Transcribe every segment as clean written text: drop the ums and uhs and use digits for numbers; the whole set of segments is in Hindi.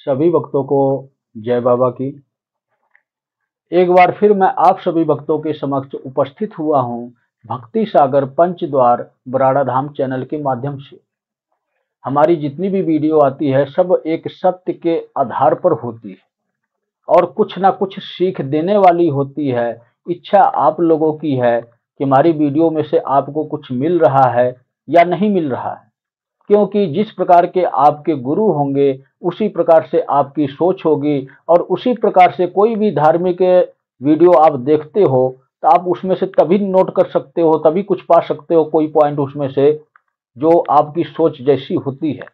सभी भक्तों को जय बाबा की। एक बार फिर मैं आप सभी भक्तों के समक्ष उपस्थित हुआ हूँ भक्ति सागर पंचद्वार बराड़ा धाम चैनल के माध्यम से। हमारी जितनी भी वीडियो आती है सब एक सत्य के आधार पर होती है और कुछ ना कुछ सीख देने वाली होती है। इच्छा आप लोगों की है कि हमारी वीडियो में से आपको कुछ मिल रहा है या नहीं मिल रहा है, क्योंकि जिस प्रकार के आपके गुरु होंगे उसी प्रकार से आपकी सोच होगी और उसी प्रकार से कोई भी धार्मिक वीडियो आप देखते हो तो आप उसमें से तभी नोट कर सकते हो, तभी कुछ पा सकते हो कोई पॉइंट उसमें से जो आपकी सोच जैसी होती है।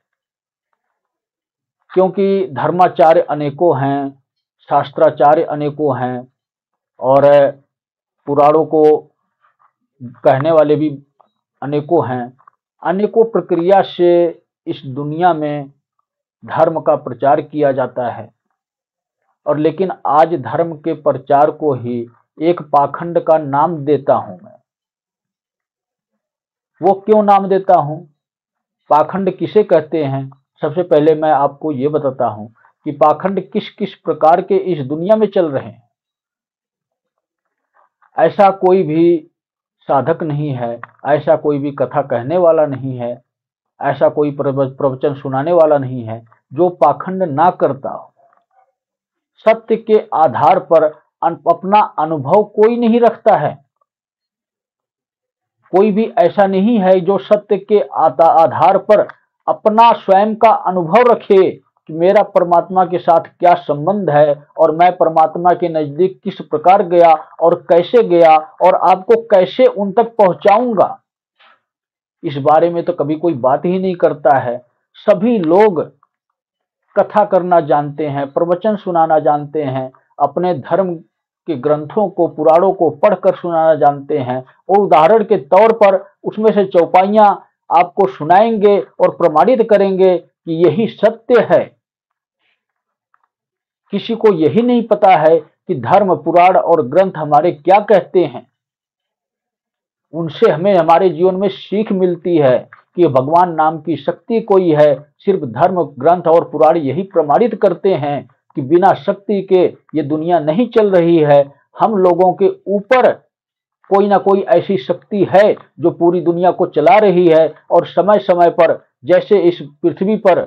क्योंकि धर्माचार्य अनेकों हैं, शास्त्राचार्य अनेकों हैं और पुराणों को कहने वाले भी अनेकों हैं। अनेकों प्रक्रिया से इस दुनिया में धर्म का प्रचार किया जाता है और लेकिन आज धर्म के प्रचार को ही एक पाखंड का नाम देता हूं मैं। वो क्यों नाम देता हूं, पाखंड किसे कहते हैं? सबसे पहले मैं आपको ये बताता हूं कि पाखंड किस किस प्रकार के इस दुनिया में चल रहे हैं। ऐसा कोई भी साधक नहीं है, ऐसा कोई भी कथा कहने वाला नहीं है, ऐसा कोई प्रवचन सुनाने वाला नहीं है जो पाखंड ना करता हो। सत्य के आधार पर अपना अनुभव कोई नहीं रखता है। कोई भी ऐसा नहीं है जो सत्य के आधार पर अपना स्वयं का अनुभव रखे कि मेरा परमात्मा के साथ क्या संबंध है और मैं परमात्मा के नजदीक किस प्रकार गया और कैसे गया और आपको कैसे उन तक पहुंचाऊंगा। इस बारे में तो कभी कोई बात ही नहीं करता है। सभी लोग कथा करना जानते हैं, प्रवचन सुनाना जानते हैं, अपने धर्म के ग्रंथों को, पुराणों को पढ़कर सुनाना जानते हैं और उदाहरण के तौर पर उसमें से चौपाइयां आपको सुनाएंगे और प्रमाणित करेंगे कि यही सत्य है। किसी को यही नहीं पता है कि धर्म, पुराण और ग्रंथ हमारे क्या कहते हैं। उनसे हमें हमारे जीवन में सीख मिलती है कि भगवान नाम की शक्ति कोई है। सिर्फ धर्म, ग्रंथ और पुराण यही प्रमाणित करते हैं कि बिना शक्ति के ये दुनिया नहीं चल रही है। हम लोगों के ऊपर कोई ना कोई ऐसी शक्ति है जो पूरी दुनिया को चला रही है और समय समय पर जैसे इस पृथ्वी पर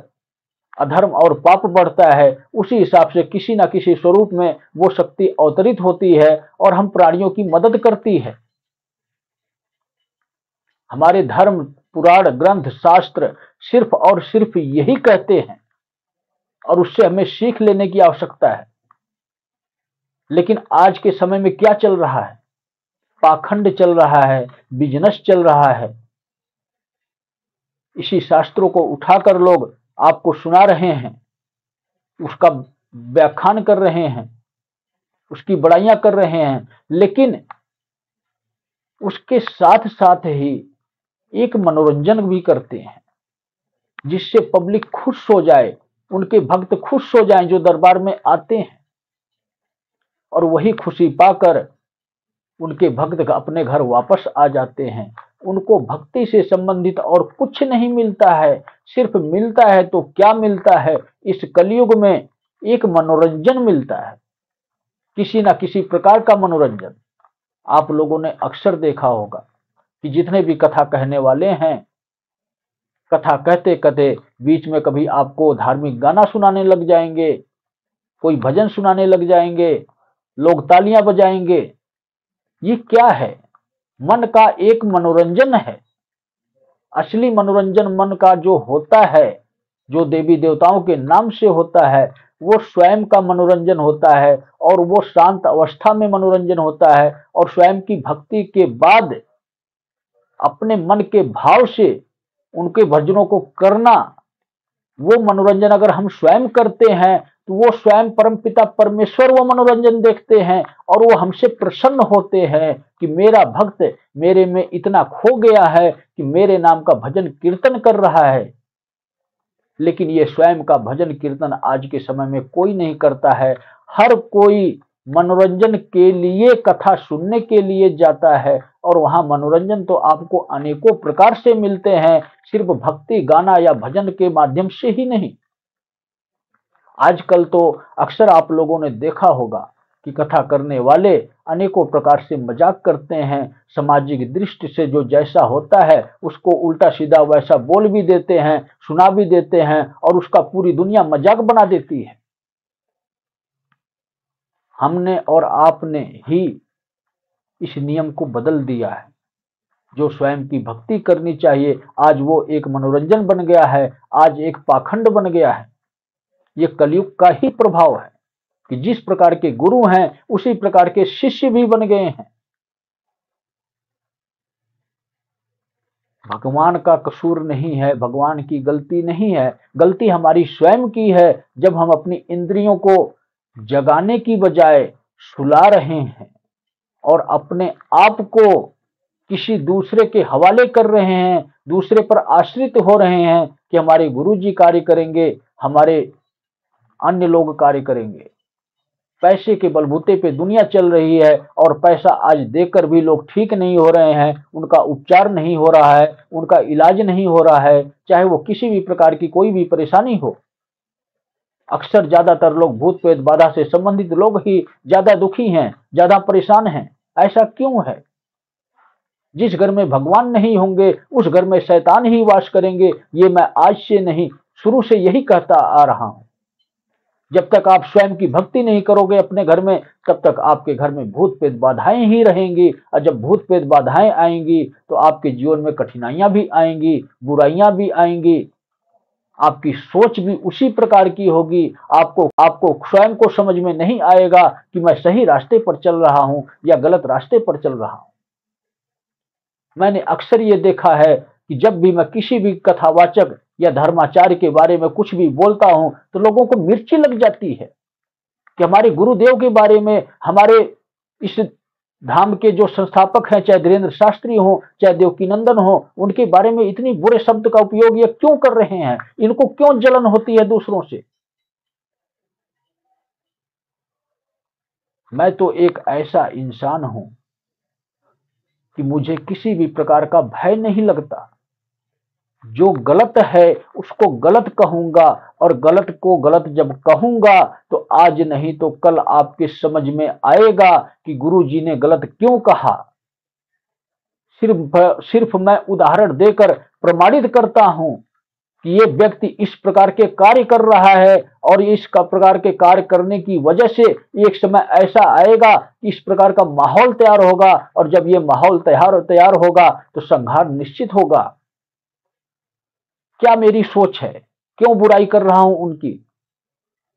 अधर्म और पाप बढ़ता है उसी हिसाब से किसी न किसी स्वरूप में वो शक्ति अवतरित होती है और हम प्राणियों की मदद करती है। हमारे धर्म, पुराण, ग्रंथ, शास्त्र सिर्फ और सिर्फ यही कहते हैं और उससे हमें सीख लेने की आवश्यकता है। लेकिन आज के समय में क्या चल रहा है? पाखंड चल रहा है, बिजनेस चल रहा है। इसी शास्त्रों को उठाकर लोग आपको सुना रहे हैं, उसका व्याख्यान कर रहे हैं, उसकी बड़ाइयां कर रहे हैं, लेकिन उसके साथ साथ ही एक मनोरंजन भी करते हैं जिससे पब्लिक खुश हो जाए, उनके भक्त खुश हो जाएं जो दरबार में आते हैं और वही खुशी पाकर उनके भक्त अपने घर वापस आ जाते हैं। उनको भक्ति से संबंधित और कुछ नहीं मिलता है। सिर्फ मिलता है तो क्या मिलता है, इस कलयुग में एक मनोरंजन मिलता है, किसी ना किसी प्रकार का मनोरंजन। आप लोगों ने अक्सर देखा होगा कि जितने भी कथा कहने वाले हैं, कथा कहते कहते बीच में कभी आपको धार्मिक गाना सुनाने लग जाएंगे, कोई भजन सुनाने लग जाएंगे, लोग तालियां बजाएंगे। ये क्या है? मन का एक मनोरंजन है। असली मनोरंजन मन का जो होता है, जो देवी देवताओं के नाम से होता है, वो स्वयं का मनोरंजन होता है और वो शांत अवस्था में मनोरंजन होता है और स्वयं की भक्ति के बाद अपने मन के भाव से उनके भजनों को करना, वो मनोरंजन अगर हम स्वयं करते हैं तो वो स्वयं परमपिता परमेश्वर वो मनोरंजन देखते हैं और वो हमसे प्रसन्न होते हैं कि मेरा भक्त मेरे में इतना खो गया है कि मेरे नाम का भजन कीर्तन कर रहा है। लेकिन ये स्वयं का भजन कीर्तन आज के समय में कोई नहीं करता है। हर कोई मनोरंजन के लिए, कथा सुनने के लिए जाता है और वहां मनोरंजन तो आपको अनेकों प्रकार से मिलते हैं, सिर्फ भक्ति गाना या भजन के माध्यम से ही नहीं। आजकल तो अक्सर आप लोगों ने देखा होगा कि कथा करने वाले अनेकों प्रकार से मजाक करते हैं। सामाजिक दृष्टि से जो जैसा होता है उसको उल्टा सीधा वैसा बोल भी देते हैं, सुना भी देते हैं और उसका पूरी दुनिया मजाक बना देती है। हमने और आपने ही इस नियम को बदल दिया है। जो स्वयं की भक्ति करनी चाहिए आज वो एक मनोरंजन बन गया है, आज एक पाखंड बन गया है। ये कलयुग का ही प्रभाव है कि जिस प्रकार के गुरु हैं उसी प्रकार के शिष्य भी बन गए हैं। भगवान का कसूर नहीं है, भगवान की गलती नहीं है, गलती हमारी स्वयं की है जब हम अपनी इंद्रियों को जगाने की बजाय सुला रहे हैं और अपने आप को किसी दूसरे के हवाले कर रहे हैं, दूसरे पर आश्रित हो रहे हैं कि हमारे गुरुजी कार्य करेंगे, हमारे अन्य लोग कार्य करेंगे। पैसे के बलबूते पे दुनिया चल रही है और पैसा आज देकर भी लोग ठीक नहीं हो रहे हैं, उनका उपचार नहीं हो रहा है, उनका इलाज नहीं हो रहा है, चाहे वो किसी भी प्रकार की कोई भी परेशानी हो। अक्सर ज्यादातर लोग भूत प्रेत बाधा से संबंधित लोग ही ज्यादा दुखी हैं, ज्यादा परेशान हैं। ऐसा क्यों है? जिस घर में भगवान नहीं होंगे उस घर में शैतान ही वास करेंगे। ये मैं आज से नहीं, शुरू से यही कहता आ रहा हूं। जब तक आप स्वयं की भक्ति नहीं करोगे अपने घर में, तब तक आपके घर में भूत प्रेत बाधाएं ही रहेंगी। और जब भूत प्रेत बाधाएं आएंगी तो आपके जीवन में कठिनाइयां भी आएंगी, बुराइयां भी आएंगी, आपकी सोच भी उसी प्रकार की होगी। आपको स्वयं को समझ में नहीं आएगा कि मैं सही रास्ते पर चल रहा हूं या गलत रास्ते पर चल रहा हूं। मैंने अक्सर ये देखा है कि जब भी मैं किसी भी कथावाचक या धर्माचार्य के बारे में कुछ भी बोलता हूं तो लोगों को मिर्ची लग जाती है कि हमारे गुरुदेव के बारे में, हमारे इस धाम के जो संस्थापक हैं, चाहे धीरेन्द्र शास्त्री हो चाहे देवकीनंदन हो, उनके बारे में इतनी बुरे शब्द का उपयोग ये क्यों कर रहे हैं? इनको क्यों जलन होती है दूसरों से? मैं तो एक ऐसा इंसान हूं कि मुझे किसी भी प्रकार का भय नहीं लगता। जो गलत है उसको गलत कहूंगा और गलत को गलत जब कहूंगा तो आज नहीं तो कल आपके समझ में आएगा कि गुरुजी ने गलत क्यों कहा। सिर्फ मैं उदाहरण देकर प्रमाणित करता हूं कि ये व्यक्ति इस प्रकार के कार्य कर रहा है और इस प्रकार के कार्य करने की वजह से एक समय ऐसा आएगा कि इस प्रकार का माहौल तैयार होगा और जब ये माहौल तैयार होगा तो संहार निश्चित होगा। क्या मेरी सोच है? क्यों बुराई कर रहा हूं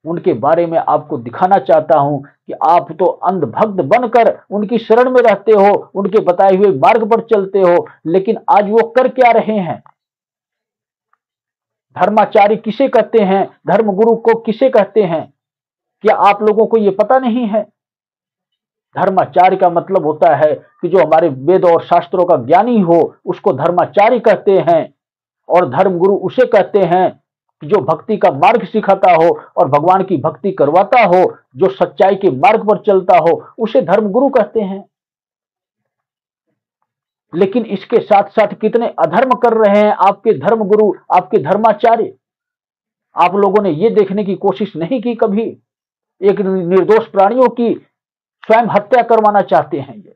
उनके बारे में आपको दिखाना चाहता हूं कि आप तो अंधभक्त बनकर उनकी शरण में रहते हो, उनके बताए हुए मार्ग पर चलते हो, लेकिन आज वो कर क्या रहे हैं? धर्माचार्य किसे कहते हैं? धर्मगुरु को किसे कहते हैं? क्या आप लोगों को यह पता नहीं है? धर्माचार्य का मतलब होता है कि जो हमारे वेद और शास्त्रों का ज्ञानी हो उसको धर्माचार्य कहते हैं, और धर्मगुरु उसे कहते हैं कि जो भक्ति का मार्ग सिखाता हो और भगवान की भक्ति करवाता हो, जो सच्चाई के मार्ग पर चलता हो, उसे धर्मगुरु कहते हैं। लेकिन इसके साथ साथ कितने अधर्म कर रहे हैं आपके धर्मगुरु, आपके धर्माचार्य। आप लोगों ने यह देखने की कोशिश नहीं की कभी? एक निर्दोष प्राणियों की स्वयं हत्या करवाना चाहते हैं। ये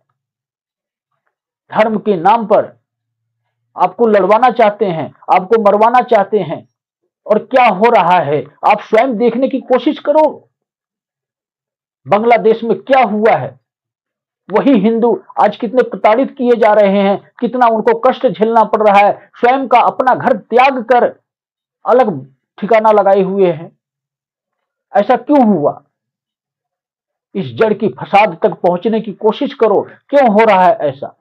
धर्म के नाम पर आपको लड़वाना चाहते हैं, आपको मरवाना चाहते हैं। और क्या हो रहा है आप स्वयं देखने की कोशिश करो। बांग्लादेश में क्या हुआ है? वही हिंदू आज कितने प्रताड़ित किए जा रहे हैं, कितना उनको कष्ट झेलना पड़ रहा है। स्वयं का अपना घर त्याग कर अलग ठिकाना लगाए हुए हैं। ऐसा क्यों हुआ? इस जड़ की फसाद तक पहुंचने की कोशिश करो, क्यों हो रहा है ऐसा?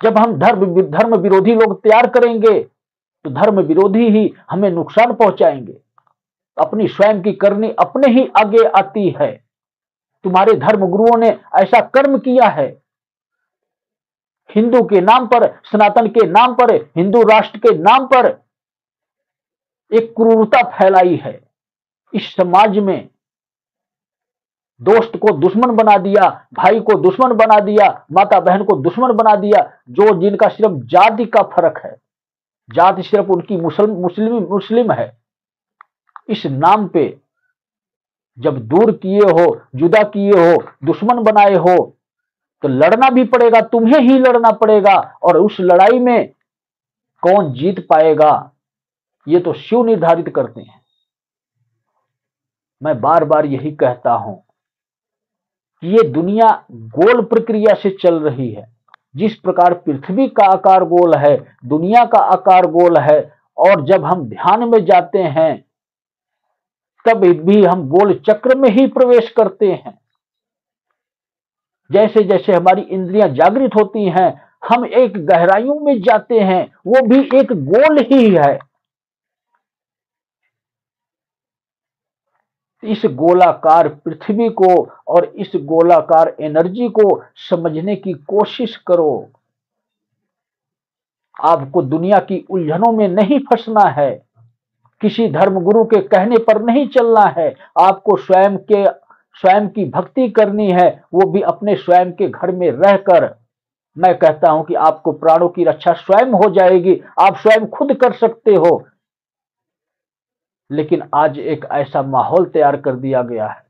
जब हम धर्म विरोधी लोग तैयार करेंगे तो धर्म विरोधी ही हमें नुकसान पहुंचाएंगे। अपनी स्वयं की करनी अपने ही आगे आती है। तुम्हारे धर्म गुरुओं ने ऐसा कर्म किया है, हिंदू के नाम पर, सनातन के नाम पर, हिंदू राष्ट्र के नाम पर एक क्रूरता फैलाई है। इस समाज में दोस्त को दुश्मन बना दिया, भाई को दुश्मन बना दिया, माता बहन को दुश्मन बना दिया। जो जिनका सिर्फ जाति का फर्क है, जाति सिर्फ उनकी मुस्लिम है, इस नाम पे जब दूर किए हो, जुदा किए हो, दुश्मन बनाए हो, तो लड़ना भी पड़ेगा, तुम्हें ही लड़ना पड़ेगा। और उस लड़ाई में कौन जीत पाएगा ये तो शिव निर्धारित करते हैं। मैं बार बार यही कहता हूं कि ये दुनिया गोल प्रक्रिया से चल रही है। जिस प्रकार पृथ्वी का आकार गोल है, दुनिया का आकार गोल है, और जब हम ध्यान में जाते हैं तब भी हम गोल चक्र में ही प्रवेश करते हैं। जैसे जैसे हमारी इंद्रियां जागृत होती हैं, हम एक गहराइयों में जाते हैं, वो भी एक गोल ही है। इस गोलाकार पृथ्वी को और इस गोलाकार एनर्जी को समझने की कोशिश करो। आपको दुनिया की उलझनों में नहीं फंसना है, किसी धर्मगुरु के कहने पर नहीं चलना है। आपको स्वयं की भक्ति करनी है, वो भी अपने स्वयं के घर में रहकर। मैं कहता हूं कि आपको प्राणों की रक्षा स्वयं हो जाएगी, आप स्वयं खुद कर सकते हो। लेकिन आज एक ऐसा माहौल तैयार कर दिया गया है,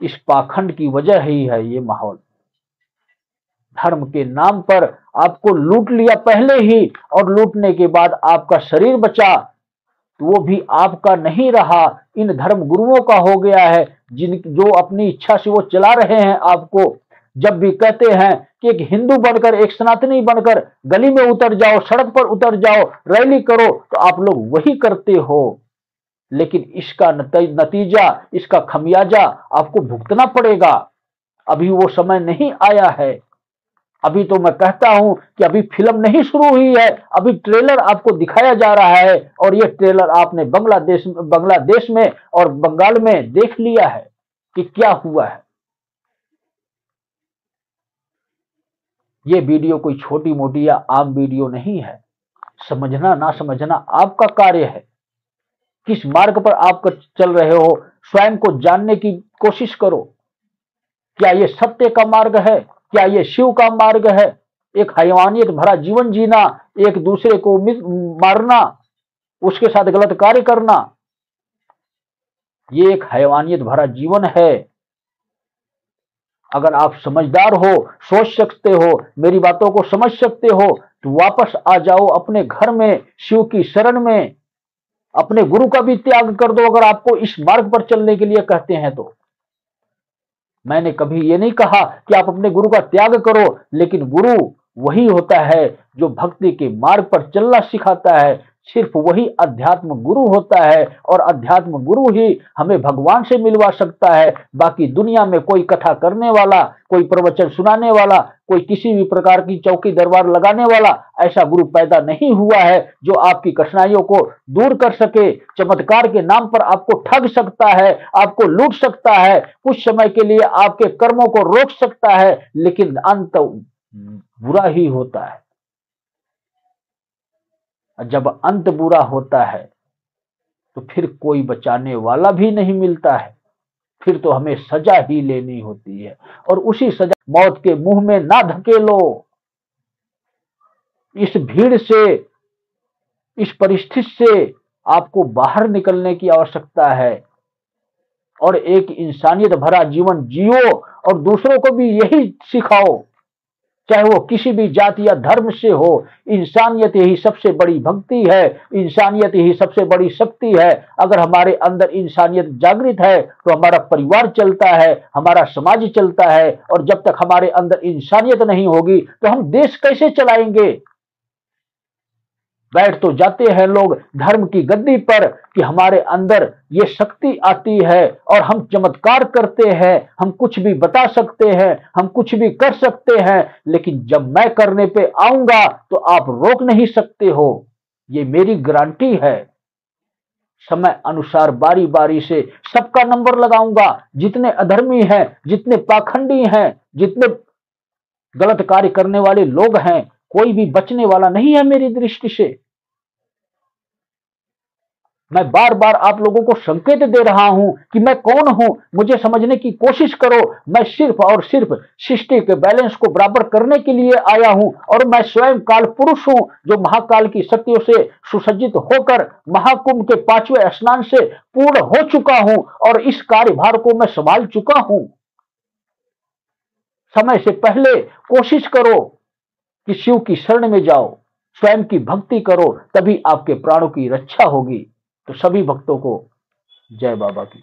इस पाखंड की वजह ही है ये माहौल। धर्म के नाम पर आपको लूट लिया पहले ही, और लूटने के बाद आपका शरीर बचा तो वो भी आपका नहीं रहा, इन धर्म गुरुओं का हो गया है, जो अपनी इच्छा से वो चला रहे हैं आपको। जब भी कहते हैं कि एक हिंदू बनकर, एक सनातनी बनकर गली में उतर जाओ, सड़क पर उतर जाओ, रैली करो, तो आप लोग वही करते हो। लेकिन इसका नतीजा, इसका खमियाजा आपको भुगतना पड़ेगा। अभी वो समय नहीं आया है। अभी तो मैं कहता हूं कि अभी फिल्म नहीं शुरू हुई है, अभी ट्रेलर आपको दिखाया जा रहा है, और ये ट्रेलर आपने बांग्लादेश में और बंगाल में देख लिया है कि क्या हुआ है। ये वीडियो कोई छोटी मोटी या आम वीडियो नहीं है। समझना ना समझना आपका कार्य है। किस मार्ग पर आप चल रहे हो, स्वयं को जानने की कोशिश करो। क्या ये सत्य का मार्ग है? क्या ये शिव का मार्ग है? एक हैवानियत भरा जीवन जीना, एक दूसरे को मारना, उसके साथ गलत कार्य करना, ये एक हैवानियत भरा जीवन है। अगर आप समझदार हो, सोच सकते हो, मेरी बातों को समझ सकते हो, तो वापस आ जाओ अपने घर में, शिव की शरण में। अपने गुरु का भी त्याग कर दो अगर आपको इस मार्ग पर चलने के लिए कहते हैं तो। मैंने कभी ये नहीं कहा कि आप अपने गुरु का त्याग करो, लेकिन गुरु वही होता है जो भक्ति के मार्ग पर चलना सिखाता है। सिर्फ वही अध्यात्म गुरु होता है, और अध्यात्म गुरु ही हमें भगवान से मिलवा सकता है। बाकी दुनिया में कोई कथा करने वाला, कोई प्रवचन सुनाने वाला, कोई किसी भी प्रकार की चौकी दरबार लगाने वाला ऐसा गुरु पैदा नहीं हुआ है जो आपकी कठिनाइयों को दूर कर सके। चमत्कार के नाम पर आपको ठग सकता है, आपको लूट सकता है, कुछ समय के लिए आपके कर्मों को रोक सकता है, लेकिन अंत बुरा ही होता है। जब अंत बुरा होता है तो फिर कोई बचाने वाला भी नहीं मिलता है, फिर तो हमें सजा ही लेनी होती है। और उसी सजा, मौत के मुंह में ना धकेलो। इस भीड़ से, इस परिस्थिति से आपको बाहर निकलने की आवश्यकता है, और एक इंसानियत भरा जीवन जियो, और दूसरों को भी यही सिखाओ, चाहे वो किसी भी जाति या धर्म से हो। इंसानियत ही सबसे बड़ी भक्ति है, इंसानियत ही सबसे बड़ी शक्ति है। अगर हमारे अंदर इंसानियत जागृत है तो हमारा परिवार चलता है, हमारा समाज चलता है, और जब तक हमारे अंदर इंसानियत नहीं होगी तो हम देश कैसे चलाएंगे? बैठ तो जाते हैं लोग धर्म की गद्दी पर कि हमारे अंदर ये शक्ति आती है और हम चमत्कार करते हैं, हम कुछ भी बता सकते हैं, हम कुछ भी कर सकते हैं, लेकिन जब मैं करने पे आऊंगा तो आप रोक नहीं सकते हो, ये मेरी गारंटी है। समय अनुसार बारी बारी से सबका नंबर लगाऊंगा। जितने अधर्मी हैं, जितने पाखंडी हैं, जितने गलत कार्य करने वाले लोग हैं, कोई भी बचने वाला नहीं है मेरी दृष्टि से। मैं बार बार आप लोगों को संकेत दे रहा हूं कि मैं कौन हूं, मुझे समझने की कोशिश करो। मैं सिर्फ और सिर्फ सृष्टि के बैलेंस को बराबर करने के लिए आया हूं और मैं स्वयं काल पुरुष हूं जो महाकाल की शक्तियों से सुसज्जित होकर महाकुंभ के 5वें स्नान से पूर्ण हो चुका हूं और इस कार्यभार को मैं संभाल चुका हूं। समय से पहले कोशिश करो कि शिव की शरण में जाओ, स्वयं की भक्ति करो, तभी आपके प्राणों की रक्षा होगी। तो सभी भक्तों को जय बाबा की।